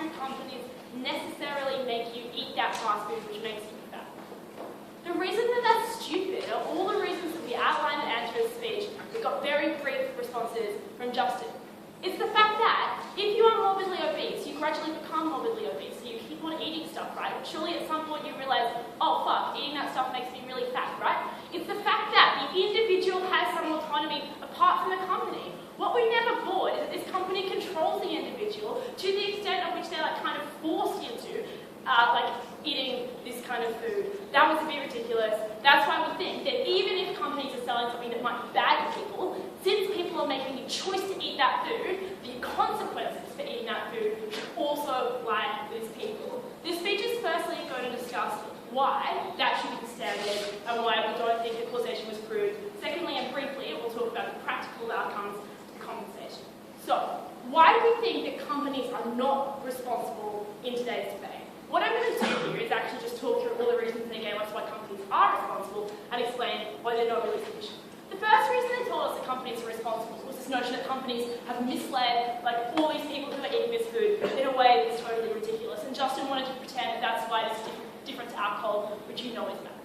food companies necessarily make you eat that fast food which makes you fat. The reason that that's stupid are all the reasons that we outlined in Andrew's speech. We got very brief responses from Justin. It's the fact that if you are morbidly obese, you gradually become morbidly obese, so you keep on eating stuff, right? Surely at some point you realize, oh fuck, eating that stuff makes me really fat, right? It's the fact that the individual has some autonomy apart from the company. What we never bought is that this company controls the individual to the extent of which they're like kind of forced into eating this kind of food. That was a bit ridiculous. That's why we think that even if companies are selling something that might be bad for people, since people are making the choice to eat that food, the consequences for eating that food should also lie with people. This speech is firstly going to discuss why that should be the standard and why we don't think that causation was proved. Secondly, and briefly, we'll talk about the practical outcomes of compensation. So, why do we think that companies are not responsible in today's debate? What I'm going to do here is actually just talk through all the reasons they gave us why companies are responsible and explain why they're not really sufficient. The first reason they told us that companies are responsible was this notion that companies have misled all these people who are eating this food in a way that's totally ridiculous. And Justin wanted to pretend that that's why it's different to alcohol, which you know is bad.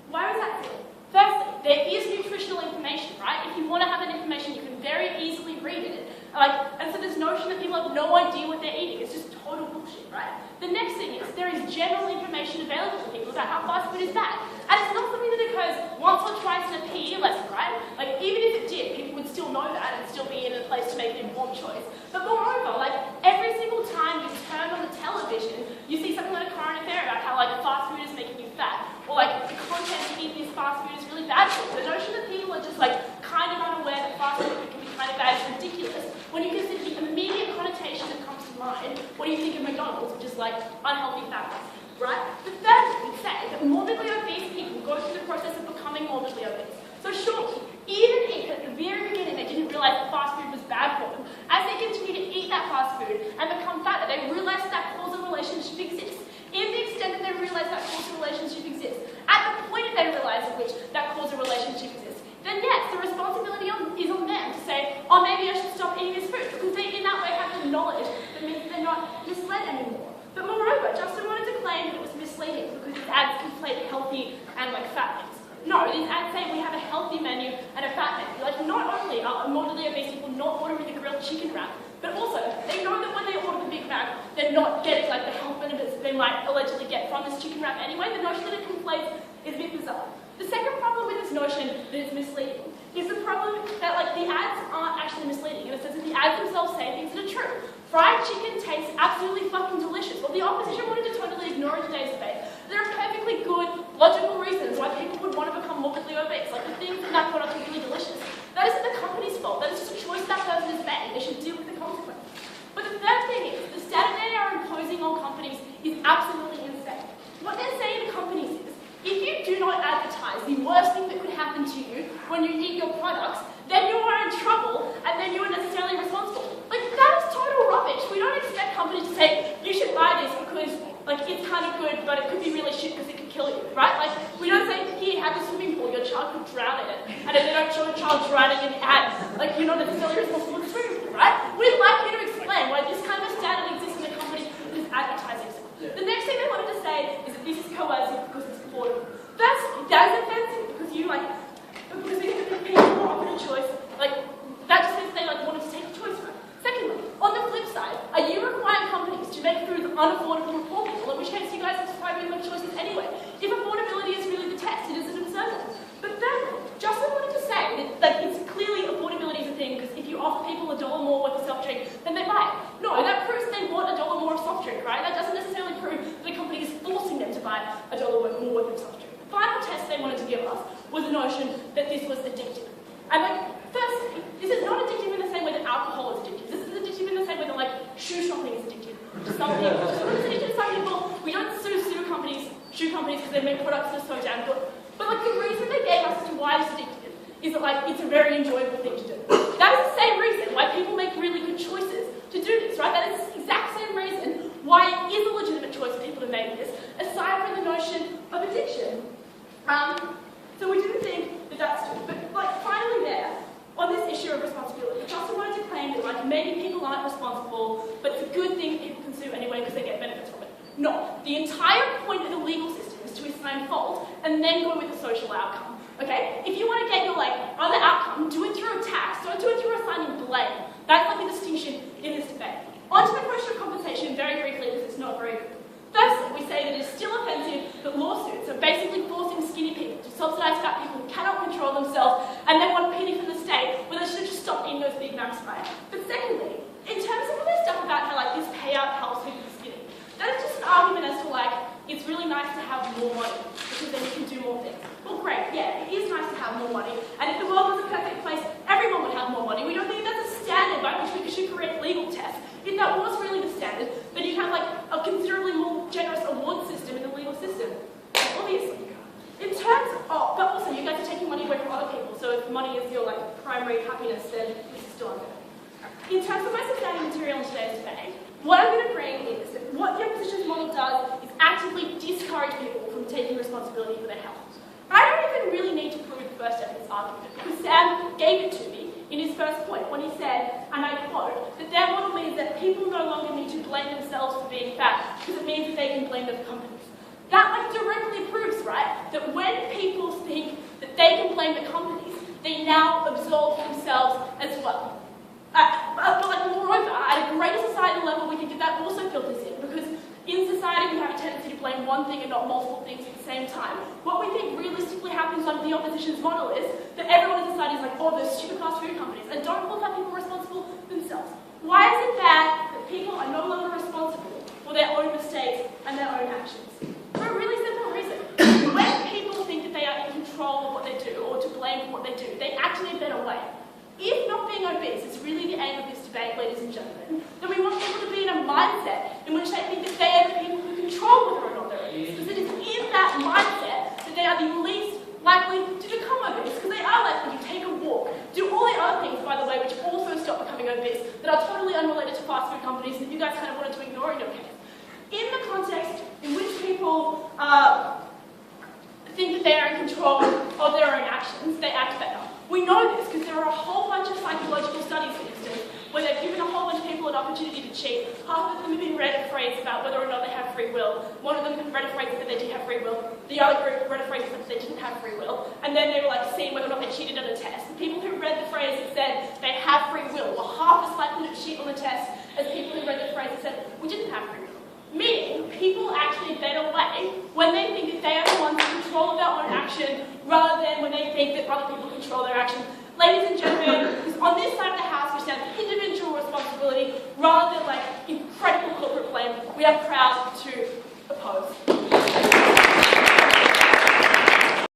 Why was that silly? Firstly, there is nutritional information, right? If you want to have that information, you can very easily read it. And so this notion that people have no idea what they're eating is just total bullshit, right? The next thing is there is general information available to people about how fast food is bad. And it's not something that occurs once or twice in a PE lesson, right? Even if it did, people would still know that and still be in a place to make an informed choice. But moreover, every single time you turn on the television, you see something like a current affair about how fast food is making you fat, or the content of eating this fast food is really bad for you. The notion that people are just kind of unaware that fast food can be kind of bad is ridiculous. When you consider the immediate connotation that comes to mind, what do you think of McDonald's, which is unhealthy fat, right? The third thing we say that morbidly obese people go through the process of becoming morbidly obese. So surely, even if at the very beginning they didn't realize that fast food was bad for them, as they continue to eat that fast food and become fatter, they realize that causal relationship exists. In the extent that they realize that causal relationship exists, at the point that they realize at which that causal relationship exists, then yes, the responsibility is on them to say, oh, maybe I should stop eating this food, because they in that way have the knowledge that means that they're not misled anymore. But moreover, Justin wanted to claim that it was misleading because his ads conflate healthy and fat things. No, these ads say we have a healthy menu and a fat menu. Not only are morbidly obese people not ordering the grilled chicken wrap, but also they know that when they order the Big Mac, they're not getting the health benefits that they might allegedly get from this chicken wrap anyway. The notion that it conflates is a bit bizarre. The second problem with this notion that it's misleading is the problem that the ads aren't actually misleading, in the sense that the ads themselves say things that are true. Fried chicken tastes absolutely fucking delicious. Well, the opposition wanted to totally ignore in today's debate. There are perfectly good, logical reasons why people would want to become morbidly obese. The things in that product are really delicious. That isn't the company's fault. That is just a choice that person has made. They should deal with the consequences. But the third thing is, the standard they are imposing on companies is absolutely insane. What they're saying to companies is, if you do not advertise the worst thing that could happen to you when you eat your products, then you are in trouble and then you are necessarily responsible. That is total rubbish. We don't expect companies to say, you should buy this because it's kind of good, but it could be really shit because it could kill you, right? We don't say, here, have a swimming pool, your child could drown in it. And if they don't show a child drowning in ads, you're not necessarily responsible for the swimming pool, right? We'd like you to explain why this kind of a standard exists in a company that is advertising. The next thing they wanted to say is that this is coercive because it's affordable. Firstly, that is offensive because because we think that people are offered a choice, that just means they wanted to take a choice from it. Secondly, on the flip side, are you requiring companies to make food unaffordable for poor people, in which case you guys have to try to make choices anyway? If affordability is really the test, it is an absurdity. But thirdly, Justin wanted to say that it's clearly affordability is a thing, because if you offer people $1 more worth of soft drink, then they buy it. No, that proves they want $1 more of soft drink, right? That doesn't necessarily prove that the company is forcing them to buy $1 more worth of soft drink. The final test they wanted to give us was the notion that this was addictive. And firstly, this is not addictive in the same way that alcohol is addictive. This is addictive in the same way that shoe shopping is addictive to some people. It's addictive to some people. We don't sue shoe companies because they make products that are so damn good. But the reason they gave us as to why it's addictive is that it's a very enjoyable thing to do. That is the same reason why people make really good choices to do this, right? That is the exact same reason why it is a legitimate choice for people to make this, aside from the notion of addiction. So we didn't think that that's true. But finally there, on this issue of responsibility, Justin wanted to claim that maybe people aren't responsible, but it's a good thing people can sue anyway because No, the entire point of the legal system is to assign fault and then go with the social outcome. Okay? If you want to get your other outcome, do it through a tax. Don't do it through assigning blame. That's the distinction in this debate. On to the question of compensation very briefly, because it's not very good. Firstly, we say that it is still offensive that lawsuits are basically forcing skinny people to subsidise fat people who cannot control themselves and then want pity from the state when they should have just stopped eating those Big Macs, right? But secondly, in terms of all this stuff about how this payout helps people skinny, that is just an argument as to it's really nice to have more money because then you can do more things. Well, great, yeah, it is nice to have more money, and if the world was a perfect place, everyone would have more money. We don't think that's a standard by which we should create legal tests. If that was really the standard, then you'd have a considerably more generous award system in the legal system. Obviously. In terms of, but also you guys are taking money away from other people, so if money is your primary happiness, then this is still unfair. In terms of my sustaining material in today's debate, what I'm going to bring is that what the opposition's model does is actively discourage people from taking responsibility for their health. I don't even really need to prove the first step of this argument, because Sam gave it to me in his first point when he said, and I quote, that their model means that people no longer need to blame themselves for being fat, because it means that they can blame the companies. That directly proves, right, that when people think that they can blame the companies, they now absolve themselves as well. But moreover, at a greater societal level, we think that also filters in, because in society we have a tendency to blame one thing and not multiple things at the same time. What we think realistically happens under the opposition's model is that everyone in society is oh, those stupid fast food companies, and don't hold that people responsible themselves. Why is it bad that people are no longer responsible for their own mistakes and their own actions? For a really simple reason. When people think that they are in control of what they do, or to blame for what they do, they act in a better way. If not being obese is really the aim of this debate, ladies and gentlemen, then we want people to be in a mindset in which they think that they are the people who control whether or not they're obese. Because it is in that mindset that they are the least likely to become obese, because they are likely to take a walk, do all the other things, by the way, which also stop becoming obese, that are totally unrelated to fast food companies that you guys kind of wanted to ignore in your case. In the context in which people think that they are in control of their own actions, they act better. We know this because there are a whole bunch of psychological studies, for instance, where they've given a whole bunch of people an opportunity to cheat. Half of them have been read a phrase about whether or not they have free will. One of them read a phrase that they did have free will. The other group read a phrase that they didn't have free will. And then they were seeing whether or not they cheated on a test. The people who read the phrase that said they have free will were half as likely to cheat on the test as people who read the phrase that said we didn't have free will. Meaning, people actually bet away when they think that they are the ones in control of their own action, rather than when they think that other people control their action. Ladies and gentlemen, on this side of the house, we stand for individual responsibility rather than incredible corporate blame. We are proud to